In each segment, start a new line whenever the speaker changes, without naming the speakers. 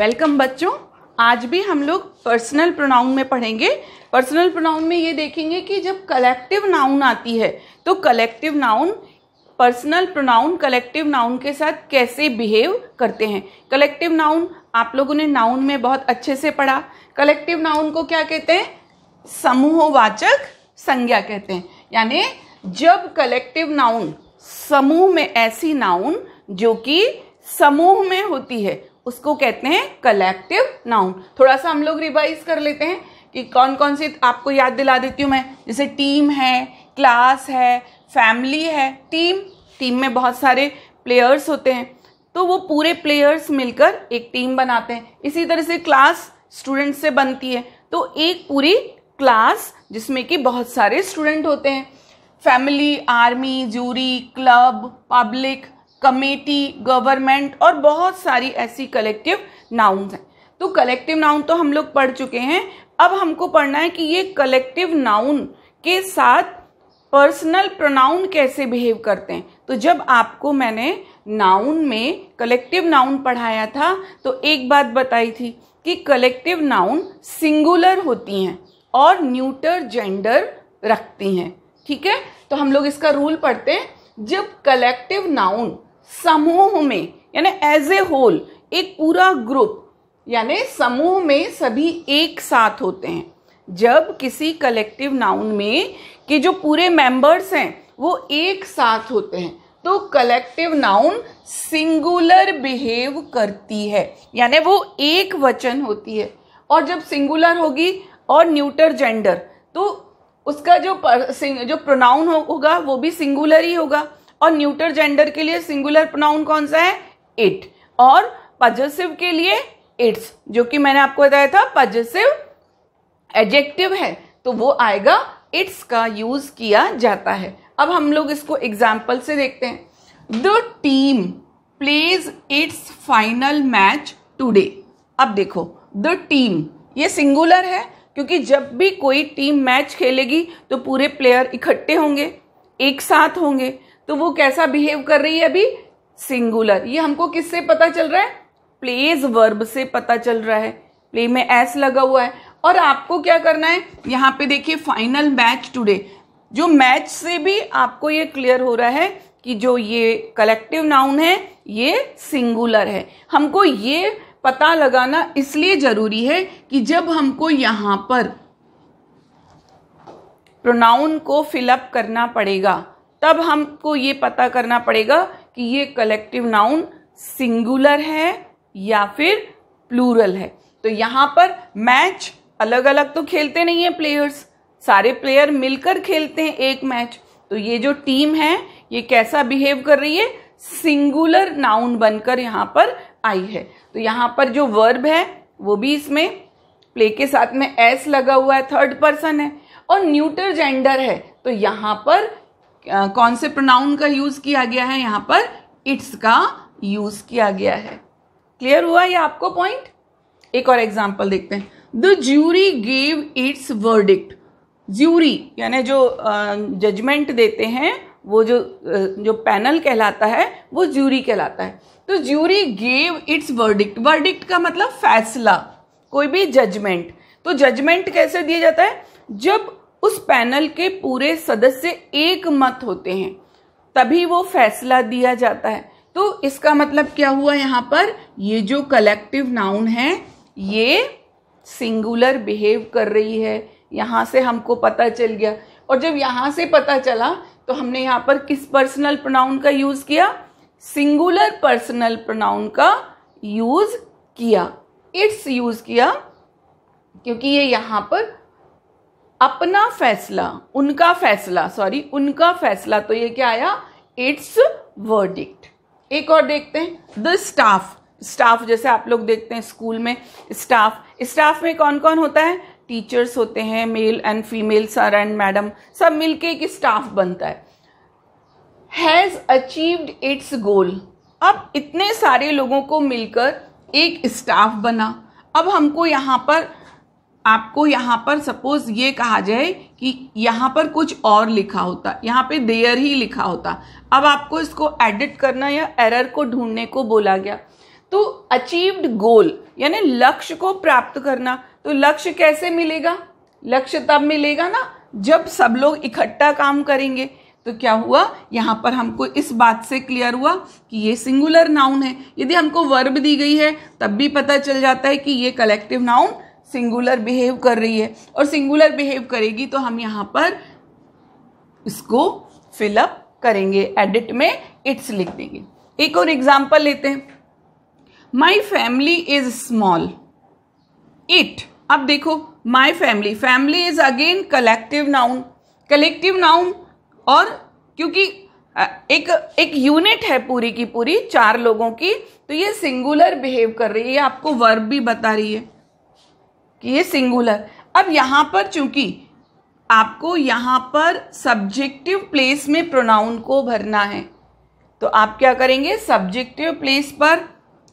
Welcome बच्चों। आज भी हम लोग पर्सनल प्रोनाउन में पढ़ेंगे। पर्सनल प्रोनाउन में ये देखेंगे कि जब कलेक्टिव नाउन आती है तो collective noun personal pronoun collective noun के साथ कैसे बिहेव करते हैं। कलेक्टिव नाउन आप लोगों ने नाउन में बहुत अच्छे से पढ़ा। कलेक्टिव नाउन को क्या कहते हैं? समूहवाचक संज्ञा कहते हैं। यानी जब कलेक्टिव नाउन समूह में, ऐसी नाउन जो कि समूह में होती है उसको कहते हैं कलेक्टिव नाउन। थोड़ा सा हम लोग रिवाइज कर लेते हैं कि कौन कौन सी आपको याद दिला देती हूँ मैं। जैसे टीम है, क्लास है, फैमिली है। टीम में बहुत सारे प्लेयर्स होते हैं तो वो पूरे प्लेयर्स मिलकर एक टीम बनाते हैं। इसी तरह से क्लास स्टूडेंट से बनती है तो एक पूरी क्लास जिसमें कि बहुत सारे स्टूडेंट होते हैं। Family, army, jury, club, public, committee, government और बहुत सारी ऐसी कलेक्टिव नाउन्स हैं। तो कलेक्टिव नाउन तो हम लोग पढ़ चुके हैं। अब हमको पढ़ना है कि ये कलेक्टिव नाउन के साथ पर्सनल प्रोनाउन कैसे बिहेव करते हैं। तो जब आपको मैंने नाउन में कलेक्टिव नाउन पढ़ाया था तो एक बात बताई थी कि कलेक्टिव नाउन सिंगुलर होती हैं और न्यूटर जेंडर रखती हैं। ठीक है, तो हम लोग इसका रूल पढ़ते हैं। जब कलेक्टिव नाउन समूह में यानी एज ए होल, एक पूरा ग्रुप यानी समूह में सभी एक साथ होते हैं। जब किसी कलेक्टिव नाउन में कि जो पूरे मेंबर्स हैं वो एक साथ होते हैं तो कलेक्टिव नाउन सिंगुलर बिहेव करती है, यानी वो एक वचन होती है। और जब सिंगुलर होगी और न्यूटर जेंडर तो उसका जो प्रोनाउन होगा वो भी सिंगुलर ही होगा। और न्यूटर जेंडर के लिए सिंगुलर प्रोनाउन कौन सा है? इट। और पजेसिव के लिए इट्स, जो कि मैंने आपको बताया था पजेसिव एडजेक्टिव है तो वो आएगा इट्स का यूज किया जाता है। अब हम लोग इसको एग्जाम्पल से देखते हैं। The team plays its final match today. अब देखो द टीम ये सिंगुलर है क्योंकि जब भी कोई टीम मैच खेलेगी तो पूरे प्लेयर इकट्ठे होंगे, एक साथ होंगे, तो वो कैसा बिहेव कर रही है? अभी सिंगुलर। ये हमको किससे पता चल रहा है? प्लेज वर्ब से पता चल रहा है। प्ले में एस लगा हुआ है। और आपको क्या करना है? यहाँ पे देखिए फाइनल मैच टुडे, जो मैच से भी आपको ये क्लियर हो रहा है कि जो ये कलेक्टिव नाउन है ये सिंगुलर है। हमको ये पता लगाना इसलिए जरूरी है कि जब हमको यहाँ पर प्रोनाउन को फिलअप करना पड़ेगा तब हमको ये पता करना पड़ेगा कि ये कलेक्टिव नाउन सिंगुलर है या फिर प्लूरल है। तो यहाँ पर मैच अलग अलग तो खेलते नहीं है प्लेयर्स, सारे प्लेयर मिलकर खेलते हैं एक मैच। तो ये जो टीम है ये कैसा बिहेव कर रही है? सिंगुलर नाउन बनकर यहाँ पर आई है। तो यहाँ पर जो वर्ब है वो भी इसमें प्ले के साथ में एस लगा हुआ है, थर्ड पर्सन है। और न्यूटर जेंडर है तो यहाँ पर कौन से प्रोनाउन का यूज किया गया है? यहाँ पर इट्स का यूज किया गया है। क्लियर हुआ ये आपको पॉइंट? एक और एग्जांपल देखते हैं। The jury gave it's verdict. Jury यानी जो जजमेंट देते हैं वो जो पैनल कहलाता है वो ज्यूरी कहलाता है। तो jury gave it's verdict. Verdict का मतलब फैसला, कोई भी जजमेंट। तो जजमेंट कैसे दिया जाता है? जब उस पैनल के पूरे सदस्य एक मत होते हैं तभी वो फैसला दिया जाता है। तो इसका मतलब क्या हुआ? यहाँ पर ये जो कलेक्टिव नाउन है ये सिंगुलर बिहेव कर रही है। यहाँ से हमको पता चल गया। और जब यहाँ से पता चला तो हमने यहाँ पर किस पर्सनल प्रोनाउन का यूज किया? सिंगुलर पर्सनल प्रोनाउन का यूज किया, इट्स यूज किया, क्योंकि ये यहाँ पर अपना फैसला, उनका फैसला, तो ये क्या आया? It's verdict. एक और देखते हैं। द स्टाफ जैसे आप लोग देखते हैं स्कूल में स्टाफ में कौन कौन होता है? टीचर्स होते हैं, male and female, sir and madam, सब मिलके एक स्टाफ बनता है। हैज अचीव्ड इट्स गोल। अब इतने सारे लोगों को मिलकर एक स्टाफ बना। अब हमको आपको यहाँ पर सपोज ये कहा जाए कि यहाँ पर कुछ और लिखा होता, यहाँ पे देयर ही लिखा होता। अब आपको इसको एडिट करना या एरर को ढूंढने को बोला गया तो अचीव्ड गोल यानी लक्ष्य को प्राप्त करना, तो लक्ष्य कैसे मिलेगा? लक्ष्य तब मिलेगा ना जब सब लोग इकट्ठा काम करेंगे। तो क्या हुआ, यहाँ पर हमको इस बात से क्लियर हुआ कि ये सिंगुलर नाउन है। यदि हमको वर्ब दी गई है तब भी पता चल जाता है कि ये कलेक्टिव नाउन सिंगुलर बिहेव कर रही है, और सिंगुलर बिहेव करेगी तो हम यहाँ पर इसको फिलअप करेंगे, एडिट में इट्स लिख देंगे। एक और एग्जाम्पल लेते हैं, my family is small it. अब देखो my family, family is again collective noun, collective noun, और क्योंकि एक यूनिट है पूरी की पूरी 4 लोगों की, तो ये सिंगुलर बिहेव कर रही है। आपको वर्ब भी बता रही है कि ये सिंगुलर। अब यहाँ पर चूंकि आपको यहाँ पर सब्जेक्टिव प्लेस में प्रोनाउन को भरना है, तो आप क्या करेंगे, सब्जेक्टिव प्लेस पर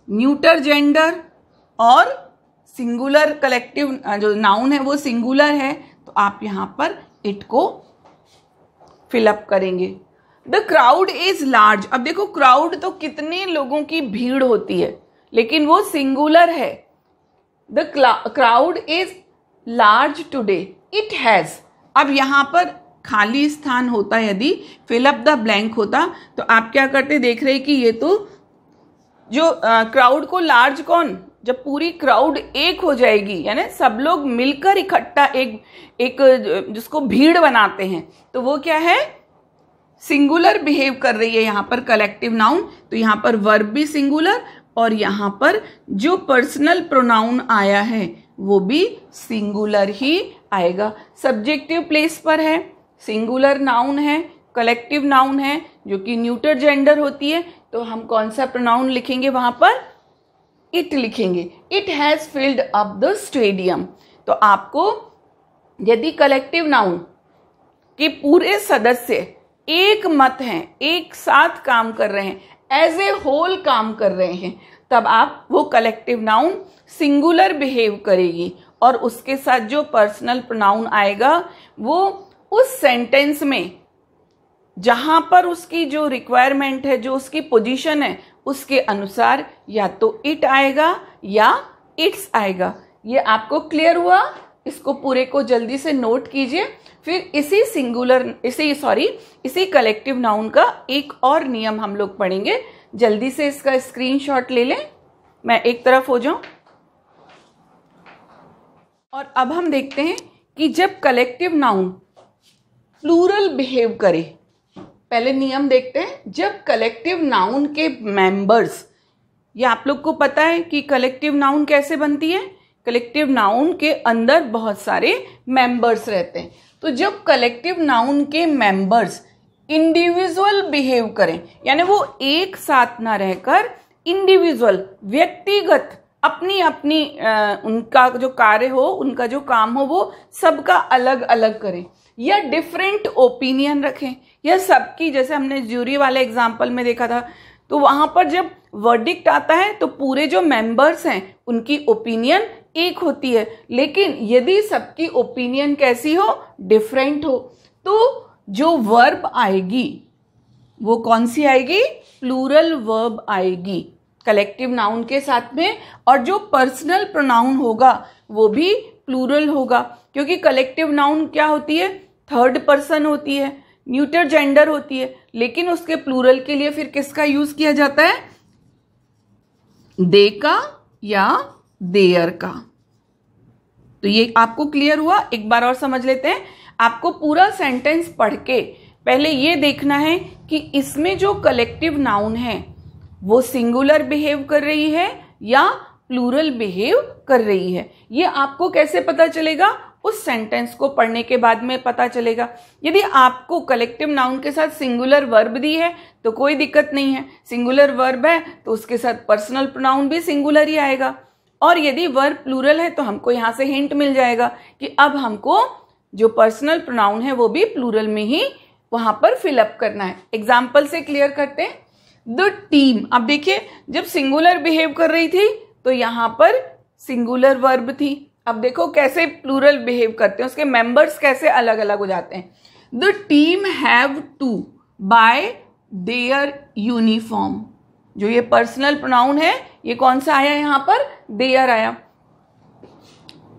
न्यूटर जेंडर और सिंगुलर कलेक्टिव जो नाउन है वो सिंगुलर है, तो आप यहाँ पर इट को फिलअप करेंगे। The crowd is large. अब देखो क्राउड तो कितने लोगों की भीड़ होती है, लेकिन वो सिंगुलर है। The crowd is large today it has. अब यहाँ पर खाली स्थान होता, यदि फिलअप द ब्लैंक होता, तो आप क्या करते, देख रहे कि ये तो जो क्राउड को लार्ज कौन, जब पूरी क्राउड एक हो जाएगी यानी सब लोग मिलकर इकट्ठा एक जिसको भीड़ बनाते हैं, तो वो क्या है, सिंगुलर बिहेव कर रही है यहाँ पर कलेक्टिव नाउन। तो यहाँ पर वर्ब भी सिंगुलर, और यहाँ पर जो पर्सनल प्रोनाउन आया है वो भी सिंगुलर ही आएगा। सब्जेक्टिव प्लेस पर है, सिंगुलर नाउन है, कलेक्टिव नाउन है जो कि न्यूटर जेंडर होती है, तो हम कौन सा प्रोनाउन लिखेंगे वहां पर, इट लिखेंगे। It has filled up the stadium. तो आपको यदि कलेक्टिव नाउन के पूरे सदस्य एक मत हैं, एक साथ काम कर रहे हैं, एज ए होल काम कर रहे हैं, तब आप वो कलेक्टिव नाउन सिंगुलर बिहेव करेगी, और उसके साथ जो पर्सनल प्रोनाउन आएगा वो उस सेंटेंस में जहां पर उसकी जो रिक्वायरमेंट है, जो उसकी पोजीशन है, उसके अनुसार या तो इट आएगा या इट्स आएगा। ये आपको क्लियर हुआ? इसको पूरे को जल्दी से नोट कीजिए। फिर इसी कलेक्टिव नाउन का एक और नियम हम लोग पढ़ेंगे। जल्दी से इसका स्क्रीनशॉट ले लें, मैं एक तरफ हो जाऊं। और अब हम देखते हैं कि जब कलेक्टिव नाउन प्लूरल बिहेव करे, पहले नियम देखते हैं। जब कलेक्टिव नाउन के मेंबर्स, ये आप लोग को पता है कि कलेक्टिव नाउन कैसे बनती है, कलेक्टिव नाउन के अंदर बहुत सारे मेंबर्स रहते हैं। तो जब कलेक्टिव नाउन के मेंबर्स इंडिविजुअल बिहेव करें, यानी वो एक साथ ना रहकर इंडिविजुअल, व्यक्तिगत, अपनी अपनी उनका जो कार्य हो, उनका जो काम हो, वो सबका अलग अलग करें, या डिफरेंट ओपिनियन रखें, या सबकी, जैसे हमने ज्यूरी वाले एग्जाम्पल में देखा था, तो वहां पर जब वर्डिक्ट आता है तो पूरे जो मेंबर्स हैं उनकी ओपिनियन एक होती है, लेकिन यदि सबकी ओपिनियन कैसी हो, डिफरेंट हो, तो जो वर्ब आएगी वो कौन सी आएगी, प्लूरल वर्ब आएगी कलेक्टिव नाउन के साथ में, और जो पर्सनल प्रोनाउन होगा वो भी प्लूरल होगा, क्योंकि कलेक्टिव नाउन क्या होती है, थर्ड पर्सन होती है, न्यूटर जेंडर होती है, लेकिन उसके प्लूरल के लिए फिर किसका यूज किया जाता है, दे का या देयर का। तो ये आपको क्लियर हुआ? एक बार और समझ लेते हैं। आपको पूरा सेंटेंस पढ़ के पहले ये देखना है कि इसमें जो कलेक्टिव नाउन है वो सिंगुलर बिहेव कर रही है या प्लूरल बिहेव कर रही है। ये आपको कैसे पता चलेगा, उस सेंटेंस को पढ़ने के बाद में पता चलेगा। यदि आपको कलेक्टिव नाउन के साथ सिंगुलर वर्ब दी है तो कोई दिक्कत नहीं है, सिंगुलर वर्ब है तो उसके साथ पर्सनल प्रोनाउन भी सिंगुलर ही आएगा, और यदि वर्ब प्लूरल है तो हमको यहाँ से हिंट मिल जाएगा कि अब हमको जो पर्सनल प्रोनाउन है वो भी प्लूरल में ही वहां पर फिलअप करना है। एग्जाम्पल से क्लियर करते हैं। द टीम, अब देखिए जब सिंगुलर बिहेव कर रही थी तो यहाँ पर सिंगुलर वर्ब थी, अब देखो कैसे प्लूरल बिहेव करते हैं, उसके मेंबर्स कैसे अलग अलग हो जाते हैं। The team have to buy their uniform, जो ये पर्सनल प्रोनाउन है ये कौन सा आया यहाँ पर, देयर आया।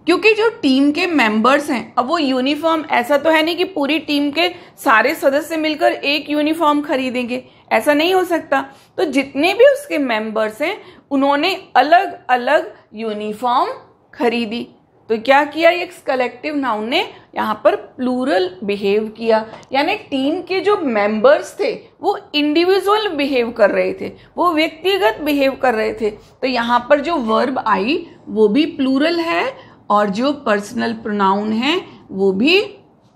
क्योंकि जो टीम के मेंबर्स हैं, अब वो यूनिफॉर्म, ऐसा तो है नहीं कि पूरी टीम के सारे सदस्य मिलकर एक यूनिफॉर्म खरीदेंगे, ऐसा नहीं हो सकता। तो जितने भी उसके मेंबर्स हैं उन्होंने अलग अलग यूनिफॉर्म खरीदी। तो क्या किया, ये कलेक्टिव नाउन ने यहाँ पर प्लूरल बिहेव किया, यानी टीम के जो मेंबर्स थे वो इंडिविजुअल बिहेव कर रहे थे, वो व्यक्तिगत बिहेव कर रहे थे। तो यहाँ पर जो वर्ब आई वो भी प्लूरल है और जो पर्सनल प्रोनाउन है वो भी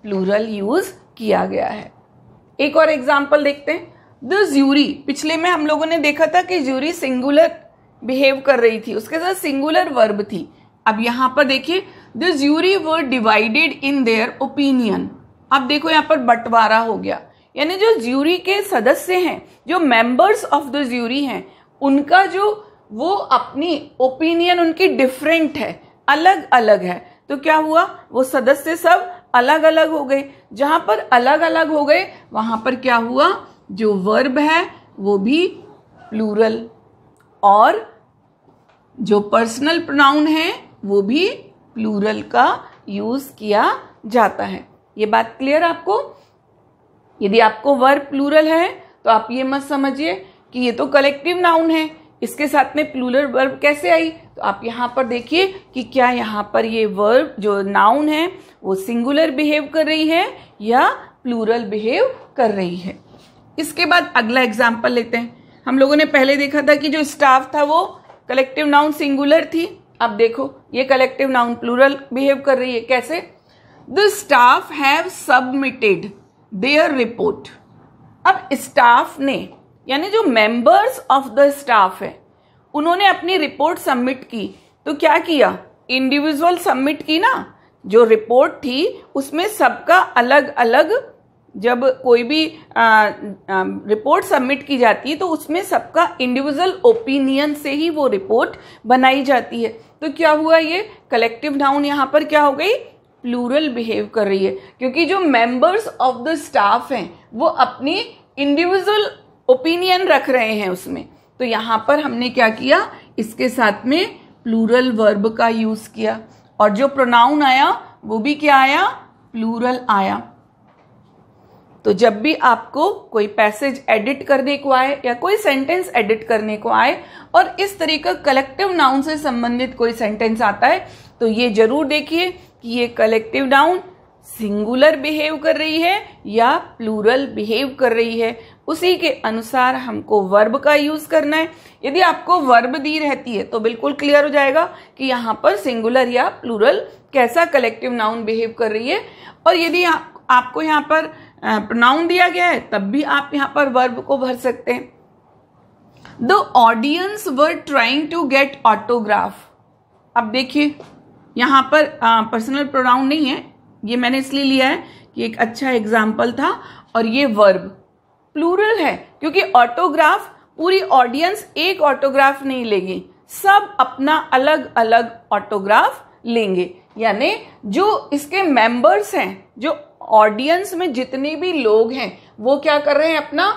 प्लूरल यूज किया गया है। एक और एग्जाम्पल देखते हैं, द ज्यूरी। पिछले में हम लोगों ने देखा था कि ज्यूरी सिंगुलर बिहेव कर रही थी, उसके साथ सिंगुलर वर्ब थी। अब यहां पर देखिए, the jury were divided in their opinion. अब देखो यहां पर बंटवारा हो गया, यानी जो ज्यूरी के सदस्य हैं, जो मेंबर्स ऑफ द ज्यूरी हैं, उनका जो वो अपनी ओपिनियन उनकी डिफरेंट है, अलग अलग है। तो क्या हुआ, वो सदस्य सब अलग अलग हो गए। जहां पर अलग अलग हो गए वहां पर क्या हुआ, जो वर्ब है वो भी प्लूरल और जो पर्सनल प्रोनाउन है वो भी प्लूरल का यूज किया जाता है। ये बात क्लियर आपको? यदि आपको वर्ब प्लूरल है तो आप ये मत समझिए कि ये तो कलेक्टिव नाउन है, इसके साथ में प्लूरल वर्ब कैसे आई। तो आप यहाँ पर देखिए कि क्या यहाँ पर ये वर्ब जो नाउन है वो सिंगुलर बिहेव कर रही है या प्लूरल बिहेव कर रही है। इसके बाद अगला एग्जाम्पल लेते हैं। हम लोगों ने पहले देखा था कि जो स्टाफ था वो कलेक्टिव नाउन सिंगुलर थी। अब देखो ये कलेक्टिव नाउन प्लूरल बिहेव कर रही है, कैसे, the staff have submitted there report. अब स्टाफ ने, यानी जो मेंबर्स ऑफ द स्टाफ है, उन्होंने अपनी रिपोर्ट सबमिट की। तो क्या किया, इंडिविजुअल सबमिट की ना, जो रिपोर्ट थी उसमें सबका अलग अलग, जब कोई भी रिपोर्ट सबमिट की जाती है तो उसमें सबका इंडिविजुअल ओपिनियन से ही वो रिपोर्ट बनाई जाती है। तो क्या हुआ, ये कलेक्टिव नाउन यहाँ पर क्या हो गई, प्लूरल बिहेव कर रही है, क्योंकि जो मेंबर्स ऑफ द स्टाफ हैं वो अपनी इंडिविजुअल ओपिनियन रख रहे हैं उसमें। तो यहाँ पर हमने क्या किया, इसके साथ में प्लूरल वर्ब का यूज किया और जो प्रोनाउन आया वो भी क्या आया, प्लूरल आया। तो जब भी आपको कोई पैसेज एडिट करने को आए या कोई सेंटेंस एडिट करने को आए और इस तरह का कलेक्टिव नाउन से संबंधित कोई सेंटेंस आता है तो ये जरूर देखिए कि ये कलेक्टिव नाउन सिंगुलर बिहेव कर रही है या प्लूरल बिहेव कर रही है। उसी के अनुसार हमको वर्ब का यूज करना है। यदि आपको वर्ब दी रहती है तो बिल्कुल क्लियर हो जाएगा कि यहाँ पर सिंगुलर या प्लूरल कैसा कलेक्टिव नाउन बिहेव कर रही है। और यदि आपको यहाँ पर प्रोनाउन दिया गया है तब भी आप यहाँ पर वर्ब को भर सकते हैं। The audience were trying to get autograph. अब देखिए यहाँ पर पर्सनल प्रोनाउन नहीं है, ये मैंने इसलिए लिया है कि एक अच्छा एग्जाम्पल था, और ये वर्ब प्लूरल है क्योंकि ऑटोग्राफ, पूरी ऑडियंस एक ऑटोग्राफ नहीं लेगी, सब अपना अलग अलग ऑटोग्राफ लेंगे। यानी जो इसके मेंबर्स हैं, जो ऑडियंस में जितने भी लोग हैं वो क्या कर रहे हैं, अपना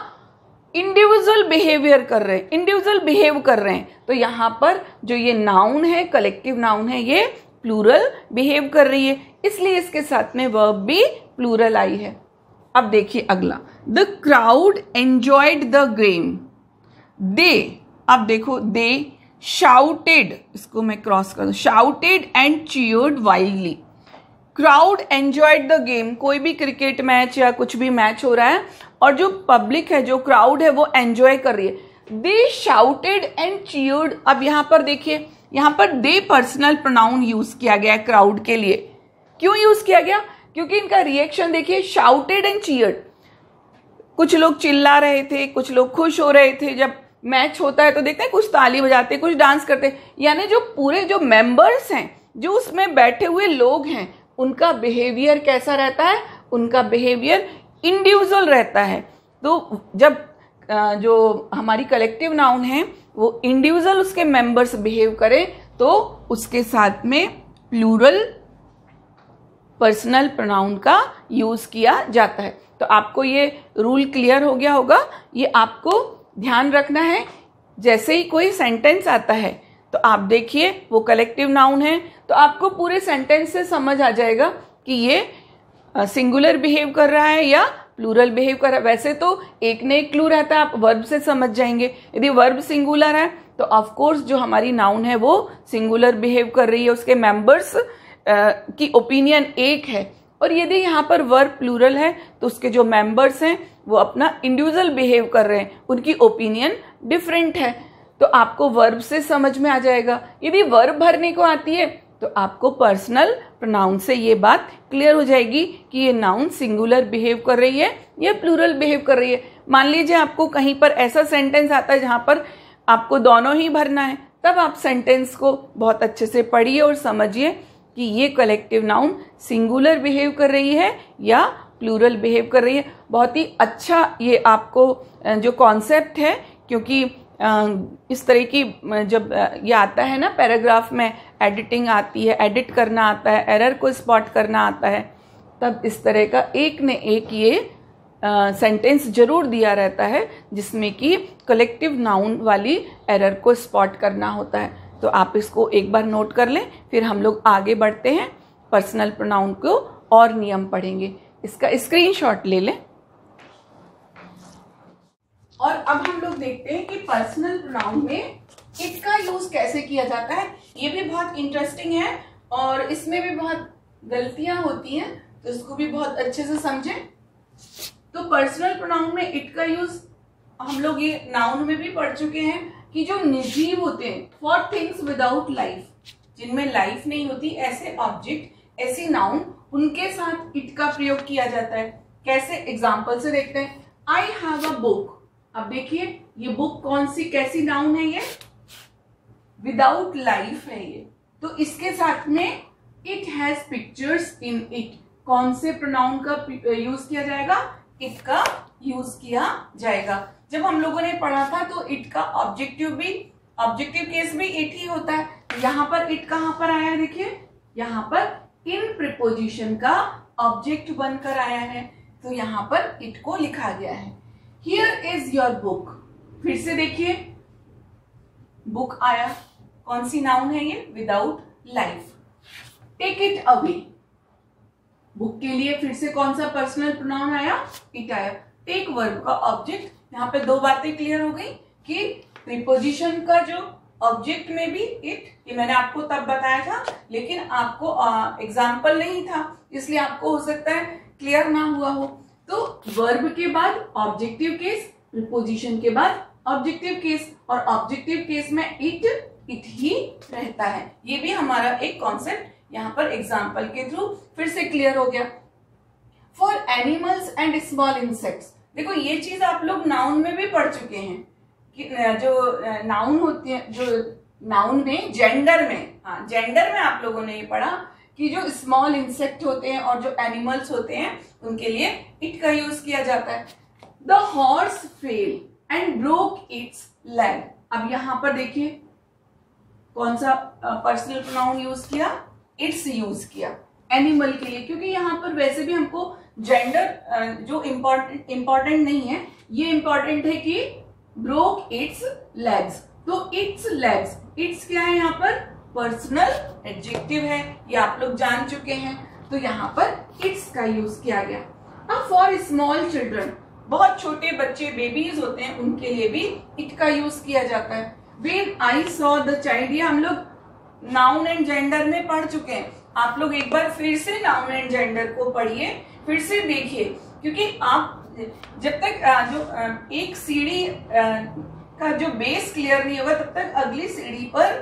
इंडिविजुअल बिहेवियर कर रहे हैं, इंडिविजुअल बिहेव कर रहे हैं। तो यहाँ पर जो ये नाउन है, कलेक्टिव नाउन है, ये प्लूरल बिहेव कर रही है, इसलिए इसके साथ में वर्ब भी प्लूरल आई है। अब देखिए अगला, the crowd enjoyed the game. They, अब देखो दे शाउटेड, इसको मैं क्रॉस कर दूं, shouted and cheered wildly. Crowd enjoyed the game, कोई भी क्रिकेट मैच या कुछ भी मैच हो रहा है और जो पब्लिक है, जो क्राउड है वो एंजॉय कर रही है। दे शाउटेड एंड चीयर्ड। अब यहाँ पर देखिए, यहाँ पर दे पर्सनल प्रोनाउन यूज किया गया क्राउड के लिए। क्यों यूज किया गया, क्योंकि इनका रिएक्शन देखिए, शाउटेड एंड चीयर्ड। कुछ लोग चिल्ला रहे थे, कुछ लोग खुश हो रहे थे। जब मैच होता है तो देखते हैं कुछ ताली बजाते, कुछ डांस करते, यानी जो पूरे जो मेंबर्स हैं, जो उसमें बैठे हुए लोग हैं, उनका बिहेवियर कैसा रहता है, उनका बिहेवियर इंडिविजुअल रहता है। तो जब जो हमारी कलेक्टिव नाउन है वो इंडिविजुअल उसके मेंबर्स बिहेव करें तो उसके साथ में प्लूरल पर्सनल प्रोनाउन का यूज किया जाता है। तो आपको ये रूल क्लियर हो गया होगा, ये आपको ध्यान रखना है जैसे ही कोई सेंटेंस आता है तो आप देखिए वो कलेक्टिव नाउन है, तो आपको पूरे सेंटेंस से समझ आ जाएगा कि ये सिंगुलर बिहेव कर रहा है या प्लूरल बिहेव कर रहा है। वैसे तो एक न एक क्लू रहता है, आप वर्ब से समझ जाएंगे। यदि वर्ब सिंगुलर है तो ऑफ कोर्स जो हमारी नाउन है वो सिंगुलर बिहेव कर रही है, उसके मेंबर्स की ओपिनियन एक है। और यदि यहाँ पर वर्ब प्लूरल है तो उसके जो मेंबर्स हैं वो अपना इंडिविजुअल बिहेव कर रहे हैं, उनकी ओपिनियन डिफरेंट है। तो आपको वर्ब से समझ में आ जाएगा। यदि वर्ब भरने को आती है तो आपको पर्सनल प्रोनाउन से ये बात क्लियर हो जाएगी कि ये नाउन सिंगुलर बिहेव कर रही है या प्लूरल बिहेव कर रही है। मान लीजिए आपको कहीं पर ऐसा सेंटेंस आता है जहाँ पर आपको दोनों ही भरना है, तब आप सेंटेंस को बहुत अच्छे से पढ़िए और समझिए कि ये कलेक्टिव नाउन सिंगुलर बिहेव कर रही है या प्लूरल बिहेव कर रही है। बहुत ही अच्छा ये आपको जो कॉन्सेप्ट है, क्योंकि इस तरह की जब ये आता है ना पैराग्राफ में, एडिटिंग आती है, एडिट करना आता है, एरर को स्पॉट करना आता है, तब इस तरह का एक न एक ये सेंटेंस जरूर दिया रहता है जिसमें कि कलेक्टिव नाउन वाली एरर को स्पॉट करना होता है। तो आप इसको एक बार नोट कर लें, फिर हम लोग आगे बढ़ते हैं, पर्सनल प्रोनाउन को और नियम पढ़ेंगे। इसका स्क्रीनशॉट ले लें। और अब हम लोग देखते हैं कि पर्सनल प्रोनाउन में इट का यूज कैसे किया जाता है। ये भी बहुत इंटरेस्टिंग है और इसमें भी बहुत गलतियां होती हैं, तो इसको भी बहुत अच्छे से समझें। तो पर्सनल प्रोनाउन में इट का यूज हम लोग ये नाउन में भी पढ़ चुके हैं कि जो निर्जीव होते हैं, फॉर थिंग्स विदाउट लाइफ, जिनमें लाइफ नहीं होती, ऐसे ऑब्जेक्ट, ऐसी नाउन, उनके साथ इट का प्रयोग किया जाता है। कैसे, एग्जाम्पल से देखते हैं। I have a book. अब देखिए ये बुक कौन सी, कैसी नाउन है, ये विदाउट लाइफ है ये, तो इसके साथ में it has pictures in it, कौन से प्रोनाउन का यूज किया जाएगा, इट का यूज किया जाएगा। जब हम लोगों ने पढ़ा था तो इट का ऑब्जेक्टिव केस भी इट ही होता है। यहाँ पर इट कहाँ पर आया है, देखिए यहाँ पर इन प्रीपोजिशन का ऑब्जेक्ट बनकर आया है, तो यहाँ पर इट को लिखा गया है। हियर इज योर बुक, फिर से देखिए बुक आया, कौन सी नाउन है ये, without life. Take it away, book के लिए फिर से कौन सा पर्सनल प्रोनाउन आया, इट आया। टेक वर्ब का ऑब्जेक्ट, यहाँ पे दो बातें क्लियर हो गई कि प्रीपोजिशन का जो ऑब्जेक्ट में भी इट, ये मैंने आपको तब बताया था, लेकिन आपको एग्जाम्पल नहीं था, इसलिए आपको हो सकता है क्लियर ना हुआ हो। तो वर्ब के बाद ऑब्जेक्टिव केस, प्रीपोजिशन के बाद ऑब्जेक्टिव केस, और ऑब्जेक्टिव केस में इट ही रहता है। ये भी हमारा एक कॉन्सेप्ट यहाँ पर एग्जाम्पल के थ्रू फिर से क्लियर हो गया। For animals and small insects, देखो ये चीज आप लोग नाउन में भी पढ़ चुके हैं कि जो नाउन होती है, जो नाउन में जेंडर में, हाँ जेंडर में आप लोगों ने ये पढ़ा कि जो स्मॉल इंसेक्ट होते हैं और जो एनिमल्स होते हैं उनके लिए इट का यूज किया जाता है। The horse fail and broke it's leg. अब यहाँ पर देखिए कौन सा पर्सनल प्रोनाउन यूज किया, इट्स यूज किया एनिमल के लिए, क्योंकि यहाँ पर वैसे भी हमको जेंडर जो इम्पोर्टेंट नहीं है, ये इम्पोर्टेंट है कि ब्रोक इट्स लेग्स। तो इट्स लेग्स, इट्स क्या है यहाँ पर, पर्सनल एडजेक्टिव है, ये आप लोग जान चुके हैं, तो यहाँ पर इट्स का यूज किया गया। अब फॉर स्मॉल चिल्ड्रन, बहुत छोटे बच्चे बेबीज होते हैं, उनके लिए भी इट का यूज किया जाता है। When I saw the child, ये हम लोग नाउन एंड जेंडर में पढ़ चुके हैं, आप लोग एक बार फिर से नाउन एंड जेंडर को पढ़िए, फिर से देखिए, क्योंकि आप जब तक जो एक सीढ़ी का जो बेस क्लियर नहीं होगा तब तक अगली सीढ़ी पर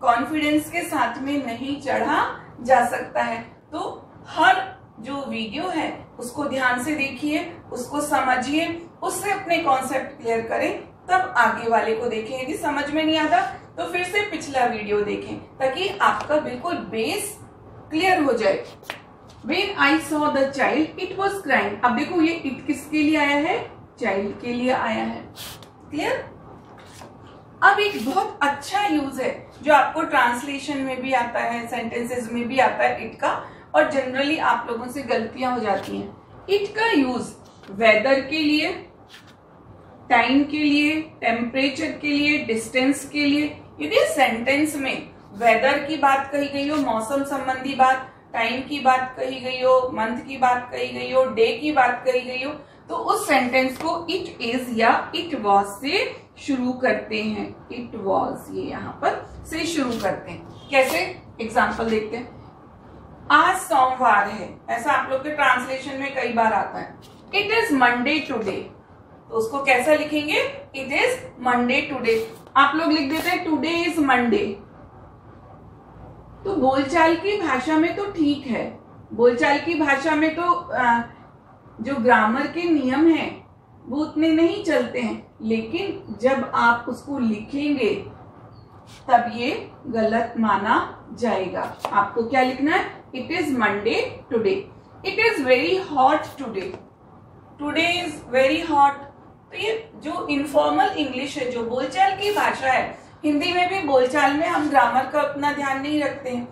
कॉन्फिडेंस के साथ में नहीं चढ़ा जा सकता है। तो हर जो वीडियो है उसको ध्यान से देखिए, उसको समझिए, उससे अपने कॉन्सेप्ट क्लियर करें, तब आगे वाले को देखें। यदि समझ में नहीं आता तो फिर से पिछला वीडियो देखें, ताकि आपका बिल्कुल बेस क्लियर हो जाए। When I saw the child, it was crying. अब देखो ये it किसके लिए आया है, चाइल्ड के लिए आया है। क्लियर। अब एक बहुत अच्छा यूज है जो आपको ट्रांसलेशन में भी आता है, सेंटेंसेस में भी आता है इट का, और जनरली आप लोगों से गलतियां हो जाती हैं। इट का यूज वेदर के लिए, टाइम के लिए, टेम्परेचर के लिए, डिस्टेंस के लिए। यदि सेंटेंस में वेदर की बात कही गई हो, मौसम संबंधी बात, टाइम की बात कही गई हो, मंथ की बात कही गई हो, डे की बात कही गई हो, तो उस सेंटेंस को इट इज या इट वॉज से शुरू करते हैं। इट वॉज, ये यहाँ पर से शुरू करते हैं। कैसे? एग्जाम्पल देखते हैं। आज सोमवार है, ऐसा आप लोग के ट्रांसलेशन में कई बार आता है। इट इज मंडे टुडे, तो उसको कैसा लिखेंगे? It is Monday today. आप लोग लिख देते हैं टुडे इज मंडे। तो बोलचाल की भाषा में तो ठीक है, बोलचाल की भाषा में तो जो ग्रामर के नियम हैं वो उतने नहीं चलते हैं, लेकिन जब आप उसको लिखेंगे तब ये गलत माना जाएगा। आपको क्या लिखना है? It is Monday today. It is very hot today. Today is very hot. तो ये जो इनफॉर्मल इंग्लिश है, जो बोलचाल की भाषा है, हिंदी में भी बोलचाल में हम ग्रामर का उतना ध्यान नहीं रखते हैं।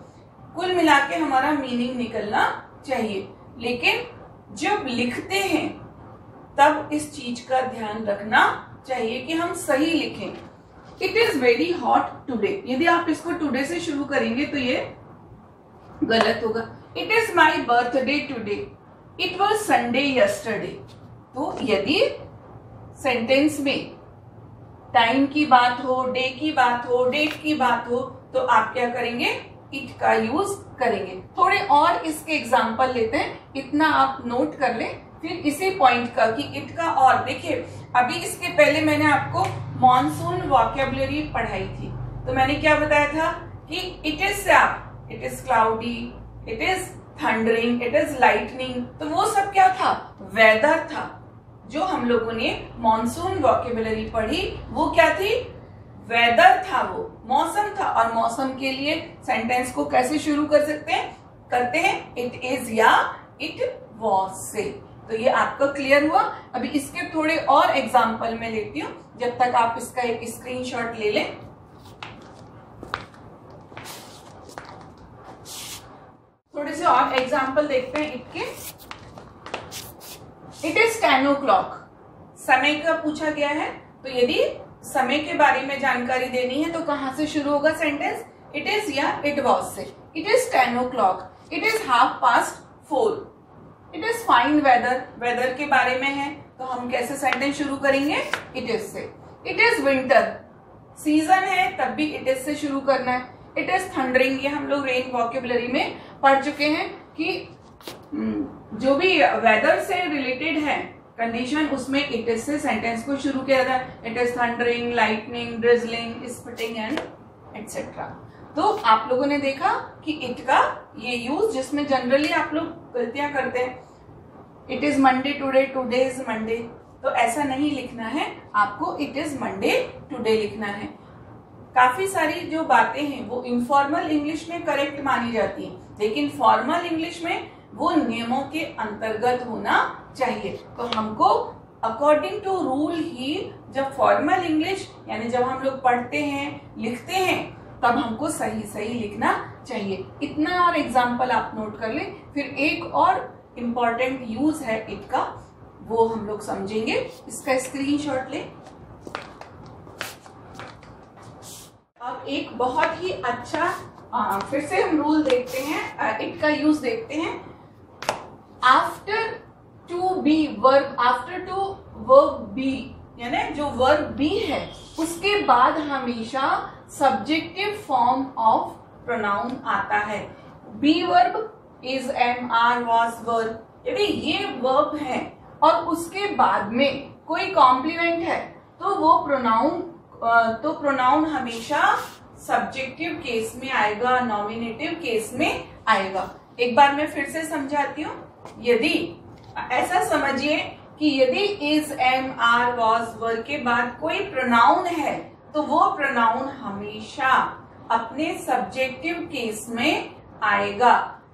कुल मिला के हमारा मीनिंग निकलना चाहिए, लेकिन जब लिखते हैं तब इस चीज का ध्यान रखना चाहिए कि हम सही लिखें। It is very hot today, यदि आप इसको टुडे से शुरू करेंगे तो ये गलत होगा। It is my birthday today. It was Sunday yesterday. तो यदि सेंटेंस में टाइम की बात हो, डे की बात हो, डेट की बात हो, तो आप क्या करेंगे? इट का यूज करेंगे। थोड़े और इसके एग्जाम्पल लेते हैं, इतना आप नोट कर लें, फिर इसी पॉइंट का कि इट का। और देखिए, अभी इसके पहले मैंने आपको मॉनसून वोकैबुलरी पढ़ाई थी, तो मैंने क्या बताया था कि it is SAP, it is cloudy, it is thundering, it is lightning. तो वो सब क्या था? वेदर था। जो हम लोगों ने मॉनसून वोकैबुलरी पढ़ी वो क्या थी? वेदर था, वो मौसम था। और मौसम के लिए सेंटेंस को कैसे शुरू कर सकते हैं? करते हैं इट इज या इट वॉज से। तो ये आपका क्लियर हुआ। अभी इसके थोड़े और एग्जाम्पल में लेती हूँ, जब तक आप इसका एक स्क्रीनशॉट ले लें। थोड़े से और एग्जाम्पल देखते हैं इट के। It is 10 o'clock। समय का पूछा गया है, तो यदि समय के बारे में जानकारी देनी है तो कहां से शुरू होगा सेंटेंस? इट इज या इट वॉज से। It is 10 o'clock। It is 4:30। It is fine weather. Weather के बारे में है तो हम कैसे सेंटेंस शुरू करेंगे? इट इज से। It is winter. सीजन है तब भी इट इज से शुरू करना है। इट इज थंडरिंग, ये हम लोग रेन वोकैबुलरी में पढ़ चुके हैं कि जो भी वेदर से रिलेटेड है कंडीशन, उसमें इट इज से सेंटेंस को शुरू किया जाता है। It is thundering, lightning, drizzling, spitting and etcetera. तो आप लोगों ने देखा कि इट का ये यूज, जिसमें जनरली आप लोग गलतियां करते हैं, it is Monday today, today is Monday, तो ऐसा नहीं लिखना है आपको। इट इज मंडे टुडे लिखना है। काफी सारी जो बातें हैं वो इनफॉर्मल इंग्लिश में करेक्ट मानी जाती हैं, लेकिन फॉर्मल इंग्लिश में वो नियमों के अंतर्गत होना चाहिए। तो हमको अकॉर्डिंग टू रूल ही, जब फॉर्मल इंग्लिश यानी जब हम लोग पढ़ते हैं, लिखते हैं, तब हमको सही सही लिखना चाहिए। इतना और एग्जाम्पल आप नोट कर लें। फिर एक और इम्पॉर्टेंट यूज है इट का, वो हम लोग समझेंगे। इसका स्क्रीनशॉट लें। अब एक बहुत ही अच्छा फिर से हम रूल देखते हैं, इट का यूज देखते हैं। After to be verb, after to verb be, यानी जो वर्ब बी है उसके बाद हमेशा सब्जेक्टिव फॉर्म ऑफ प्रोनाउन आता है। Be verb, is, am, are, was verb. यदि ये वर्ब है और उसके बाद में कोई कॉम्प्लीमेंट है तो वो प्रोनाउन हमेशा सब्जेक्टिव केस में आएगा, नॉमिनेटिव केस में आएगा। एक बार मैं फिर से समझाती हूँ। यदि ऐसा समझिए कि यदि इज, एम, आर, वॉज, वर के बाद कोई प्रोनाउन है तो वो प्रोनाउन हमेशा अपने सब्जेक्टिव केस में आएगा।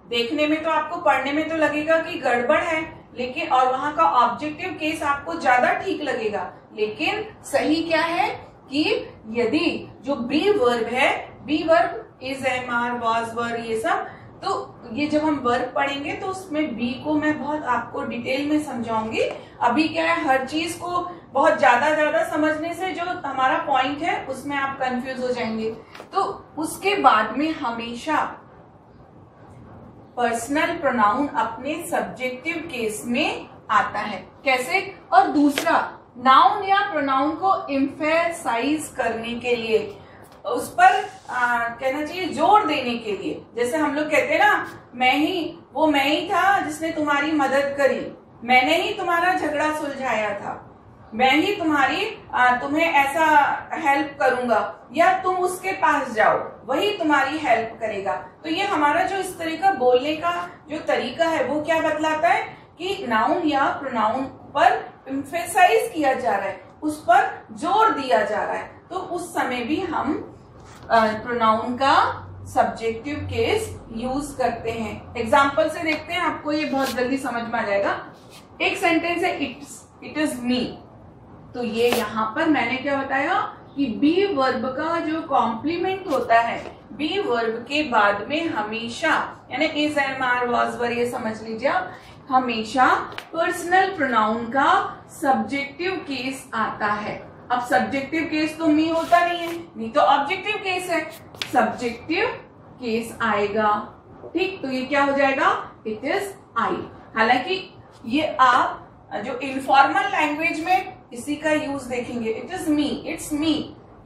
देखने में तो आपको, पढ़ने में तो लगेगा कि गड़बड़ है, लेकिन और वहां का ऑब्जेक्टिव केस आपको ज्यादा ठीक लगेगा, लेकिन सही क्या है कि यदि जो बी वर्ब है, be verb, is, am, are, was, were, ये सब तो ये जब हम वर्ब पढ़ेंगे तो उसमें बी को मैं बहुत आपको डिटेल में समझाऊंगी। अभी क्या है, हर चीज को बहुत ज्यादा समझने से जो हमारा पॉइंट है उसमें आप कंफ्यूज हो जाएंगे। तो उसके बाद में हमेशा पर्सनल प्रोनाउन अपने सब्जेक्टिव केस में आता है। कैसे? और दूसरा, नाउन या प्रोनाउन को एम्फेसाइज करने के लिए, उस पर कहना चाहिए जोर देने के लिए। जैसे हम लोग कहते हैं ना, मैं ही था जिसने तुम्हारी मदद करी, मैंने ही तुम्हारा झगड़ा सुलझाया था, मैं ही तुम्हें ऐसा हेल्प करूंगा, या तुम उसके पास जाओ वही तुम्हारी हेल्प करेगा। तो ये हमारा जो इस तरह का बोलने का जो तरीका है वो क्या बतलाता है कि नाउन या प्रोनाउन पर एम्फेसाइज किया जा रहा है, उस पर जोर दिया जा रहा है। तो उस समय भी हम प्रोनाउन का सब्जेक्टिव केस यूज करते हैं। एग्जाम्पल से देखते हैं, आपको ये बहुत जल्दी समझ में आ जाएगा। एक सेंटेंस है इट इज मी। तो ये यहाँ पर मैंने क्या बताया कि बी वर्ब का जो कॉम्प्लीमेंट होता है, बी वर्ब के बाद में हमेशा, यानी इज, एम, आर, वाज, वर, ये समझ लीजिए आप, हमेशा पर्सनल प्रोनाउन का सब्जेक्टिव केस आता है। अब सब्जेक्टिव केस तो मी होता नहीं है, मी तो ऑब्जेक्टिव केस है, सब्जेक्टिव केस आएगा। ठीक, तो ये क्या हो जाएगा, इट इज आई। हालांकि ये आप जो इनफॉर्मल लैंग्वेज में इसी का यूज देखेंगे, it is me, it's me,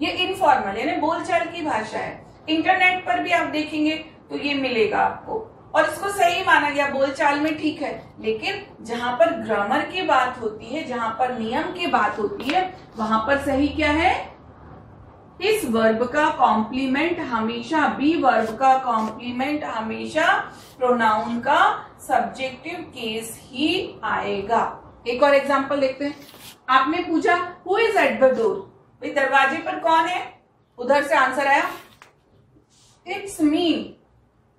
ये इनफॉर्मल यानी बोलचाल की भाषा है। इंटरनेट पर भी आप देखेंगे तो ये मिलेगा आपको, और इसको सही माना गया, बोलचाल में ठीक है। लेकिन जहां पर ग्रामर की बात होती है, जहां पर नियम की बात होती है, वहां पर सही क्या है, इस वर्ब का कॉम्प्लीमेंट हमेशा, बी वर्ब का कॉम्प्लीमेंट हमेशा प्रोनाउन का सब्जेक्टिव केस ही आएगा। एक और एग्जांपल देखते हैं। आपने पूछा who is at the door, भाई दरवाजे पर कौन है, उधर से आंसर आया इट्स मी।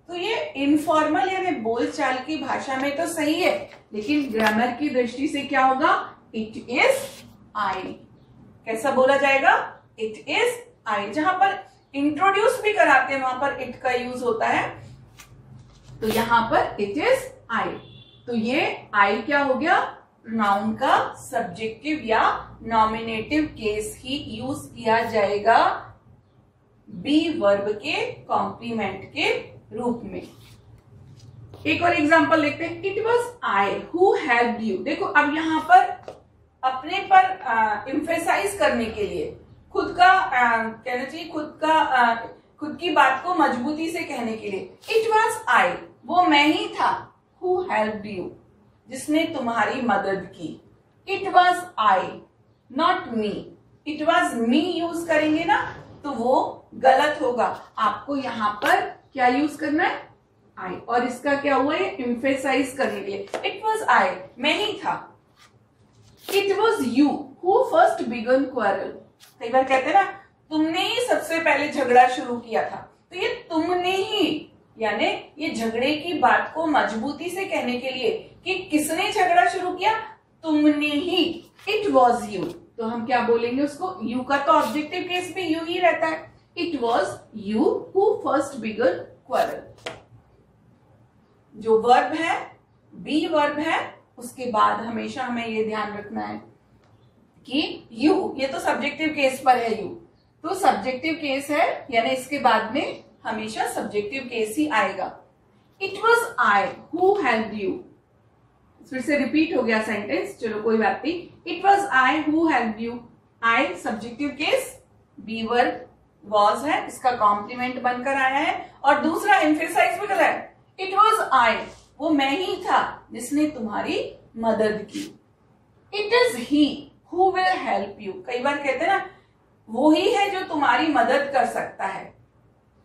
तो ये इनफॉर्मल यानी बोलचाल की भाषा में तो सही है, लेकिन ग्रामर की दृष्टि से क्या होगा, इट इज आई। कैसा बोला जाएगा, इट इज आई। जहां पर इंट्रोड्यूस भी कराते हैं वहां पर इट का यूज होता है, तो यहां पर इट इज आई। तो ये आई क्या हो गया, नाउन का सब्जेक्टिव या नॉमिनेटिव केस ही यूज किया जाएगा बी वर्ब के कॉम्प्लीमेंट के रूप में। एक और एग्जांपल देखते हैं। It was I who helped you. देखो अब यहां पर अपने पर एम्फेसाइज करने के लिए, खुद का कहना चाहिए, खुद की बात को मजबूती से कहने के लिए, इट वॉज आई, वो मैं ही था, हु हेल्प्ड यू, जिसने तुम्हारी मदद की। It was I not me, it was me use करेंगे ना तो वो गलत होगा। आपको यहां पर क्या यूज करना है, आई, और इसका क्या हुआ है, एम्फेसाइज करने के लिए। इट वॉज आई, मैं ही था। It was you who first began quarrel. कई बार कहते हैं ना, तुमने ही सबसे पहले झगड़ा शुरू किया था। तो ये तुमने ही, यानी ये झगड़े की बात को मजबूती से कहने के लिए कि किसने झगड़ा शुरू किया, तुमने ही। इट वॉज यू, तो हम क्या बोलेंगे उसको, यू का तो ऑब्जेक्टिव केस में यू ही रहता है। It was you who first began quarrel. जो वर्ब है, बी वर्ब है, उसके बाद हमेशा हमें ये ध्यान रखना है कि यू, ये तो सब्जेक्टिव केस पर है यू, तो सब्जेक्टिव केस है, यानी इसके बाद में हमेशा सब्जेक्टिव केस ही आएगा। It was I who helped you. फिर से रिपीट हो गया सेंटेंस, चलो कोई बात नहीं। It was I who helped you, I subjective case, be verb was है, इसका कॉम्प्लीमेंट बनकर आया है, और दूसरा एम्फेसाइज भी कर रहा है, इट वॉज आई, वो मैं ही था जिसने तुम्हारी मदद की। It is he who will help you. कई बार कहते हैं ना, वो ही है जो तुम्हारी मदद कर सकता है।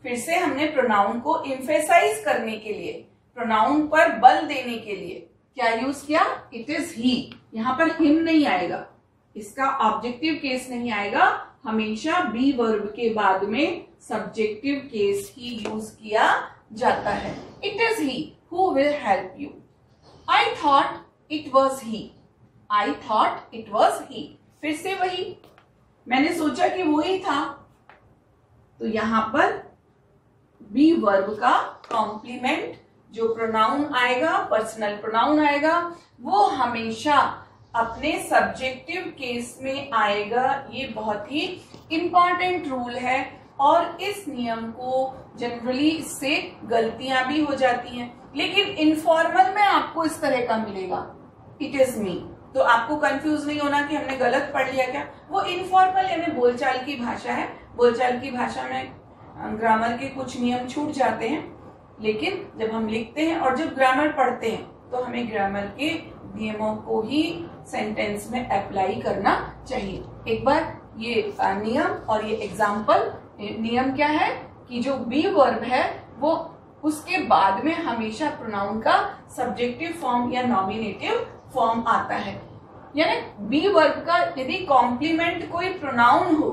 फिर से हमने प्रोनाउन को एम्फेसाइज करने के लिए, प्रोनाउन पर बल देने के लिए क्या यूज किया, इट इज ही। यहां पर हिम नहीं आएगा, इसका ऑब्जेक्टिव केस नहीं आएगा, हमेशा बी वर्ब के बाद में सब्जेक्टिव केस ही यूज किया जाता है। It is he who will help you. I thought it was he, I thought it was he. फिर से वही, मैंने सोचा कि वो ही था, तो यहां पर बी वर्ब का कॉम्प्लीमेंट जो प्रोनाउन आएगा, पर्सनल प्रोनाउन आएगा, वो हमेशा अपने सब्जेक्टिव केस में आएगा। ये बहुत ही इंपॉर्टेंट रूल है और इस नियम को जनरली इससे गलतियां भी हो जाती हैं, लेकिन इनफॉर्मल में आपको इस तरह का मिलेगा, इट इज मी। तो आपको कंफ्यूज नहीं होना कि हमने गलत पढ़ लिया क्या। वो इनफॉर्मल यानी बोलचाल की भाषा है। बोलचाल की भाषा में ग्रामर के कुछ नियम छूट जाते हैं, लेकिन जब हम लिखते हैं और जब ग्रामर पढ़ते हैं तो हमें ग्रामर के नियमों को ही सेंटेंस में अप्लाई करना चाहिए। एक बार ये नियम और ये एग्जाम्पल। नियम क्या है कि जो बी वर्ब है वो उसके बाद में हमेशा प्रोनाउन का सब्जेक्टिव फॉर्म या नॉमिनेटिव फॉर्म आता है। यानी बी वर्ब का यदि कॉम्प्लीमेंट कोई प्रोनाउन हो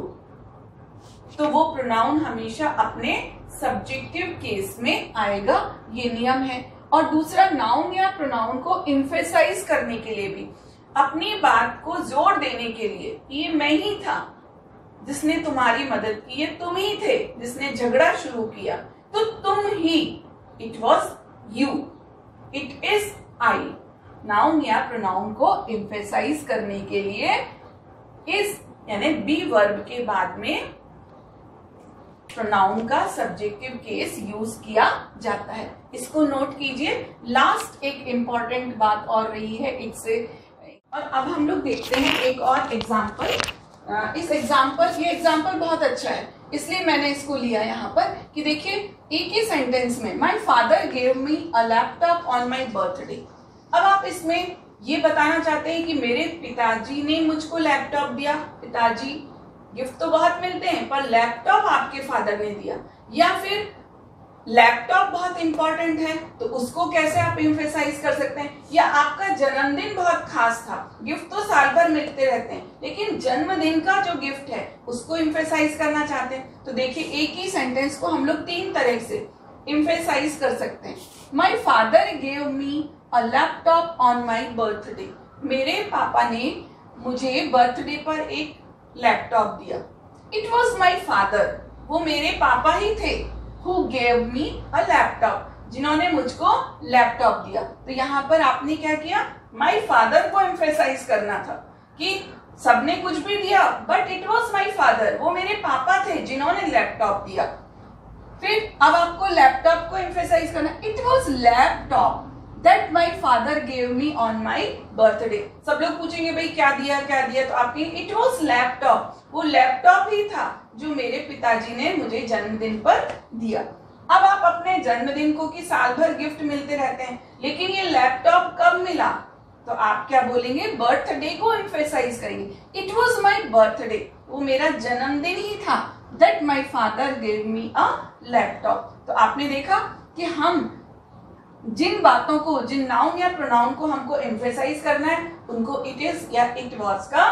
तो वो प्रोनाउन हमेशा अपने सब्जेक्टिव केस में आएगा, ये नियम है। और दूसरा, नाउन या प्रोनाउन को एम्फेसाइज करने के लिए भी, अपनी बात को जोर देने के लिए, ये मैं ही था जिसने तुम्हारी मदद की, ये तुम ही थे जिसने झगड़ा शुरू किया, तो तुम ही, it was you, it is I. Noun या प्रोनाउन को एम्फेसाइज करने के लिए इस यानी बी वर्ब के बाद में प्रोनाउन का सब्जेक्टिव केस यूज किया जाता है। इसको नोट कीजिए। लास्ट एक इंपॉर्टेंट बात और रही है इससे। और अब हम लोग देखते हैं एक और एग्जाम्पल। ये एग्जाम्पल बहुत अच्छा है, इसलिए मैंने इसको लिया यहाँ पर कि देखिए एक ही सेंटेंस में my father gave me a laptop on my birthday. अब आप इसमें ये बताना चाहते हैं कि मेरे पिताजी ने मुझको लैपटॉप दिया। पिताजी, गिफ्ट तो बहुत मिलते हैं पर लैपटॉप आपके फादर ने दिया। या फिर लैपटॉप बहुत इंपॉर्टेंट है तो उसको कैसे आप एम्फेसाइज कर सकते हैं। या आपका जन्मदिन बहुत खास था, गिफ्ट तो साल भर मिलते रहते हैं, लेकिन जन्मदिन का जो गिफ्ट है उसको एम्फेसाइज करना चाहते हैं तो देखिए एक ही सेंटेंस को हम लोग 3 तरह से एम्फेसाइज कर सकते हैं। My father gave me a laptop on my birthday. मेरे पापा ने मुझे बर्थडे पर एक लैपटॉप दिया। इट वॉज माई फादर, वो मेरे पापा ही थे। Who gave me a laptop, जिन्होंने मुझको लैपटॉप दिया। तो यहाँ पर आपने क्या किया, माई फादर को एम्फेसाइज करना था कि सबने कुछ भी दिया but it was my father, वो मेरे पापा थे जिन्होंने लैपटॉप दिया। फिर अब आपको लैपटॉप को एम्फेसाइज करना, it was laptop that my father gave me on my birthday. सब लोग पूछेंगे भाई क्या दिया, तो आपने इट वॉज लैपटॉप, वो लैपटॉप ही था जो मेरे पिताजी ने मुझे जन्मदिन पर दिया। अब आप अपने जन्मदिन को कि साल भर गिफ्ट मिलते रहते हैं, लेकिन ये लैपटॉप कब मिला तो आप क्या बोलेंगे, बर्थडे को एम्फेसाइज करेंगे। इट वॉज माई बर्थडे, वो मेरा जन्मदिन ही था, that my father gave me a laptop. तो आपने देखा कि हम जिन बातों को, जिन नाउन या प्रोनाउन को हमको एम्फेसाइज करना है उनको इट इज या इट वॉज का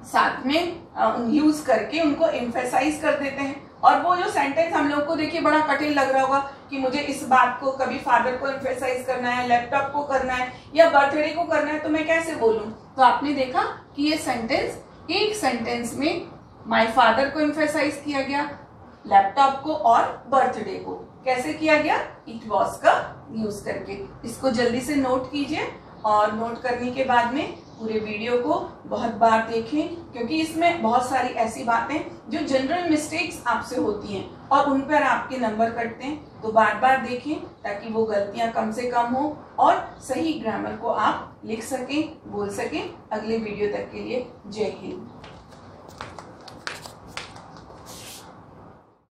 साथ में यूज करके उनको एम्फेसाइज कर देते हैं। और वो जो सेंटेंस हम लोग को देखिए बड़ा कठिन लग रहा होगा कि मुझे इस बात को कभी फादर को एम्फेसाइज करना है, लैपटॉप को करना है या बर्थडे को करना है, तो मैं कैसे बोलूं। तो आपने देखा कि ये सेंटेंस, एक सेंटेंस में माय फादर को एम्फेसाइज किया गया, लैपटॉप को और बर्थडे को कैसे किया गया, इट वॉज का यूज करके। इसको जल्दी से नोट कीजिए और नोट करने के बाद में पूरे वीडियो को बहुत बार देखें, क्योंकि इसमें बहुत सारी ऐसी बातें जो जनरल मिस्टेक्स आपसे होती हैं और उन पर आपके नंबर कटते हैं। तो बार बार देखें ताकि वो गलतियां कम से कम हो और सही ग्रामर को आप लिख सकें, बोल सकें। अगले वीडियो तक के लिए जय हिंद।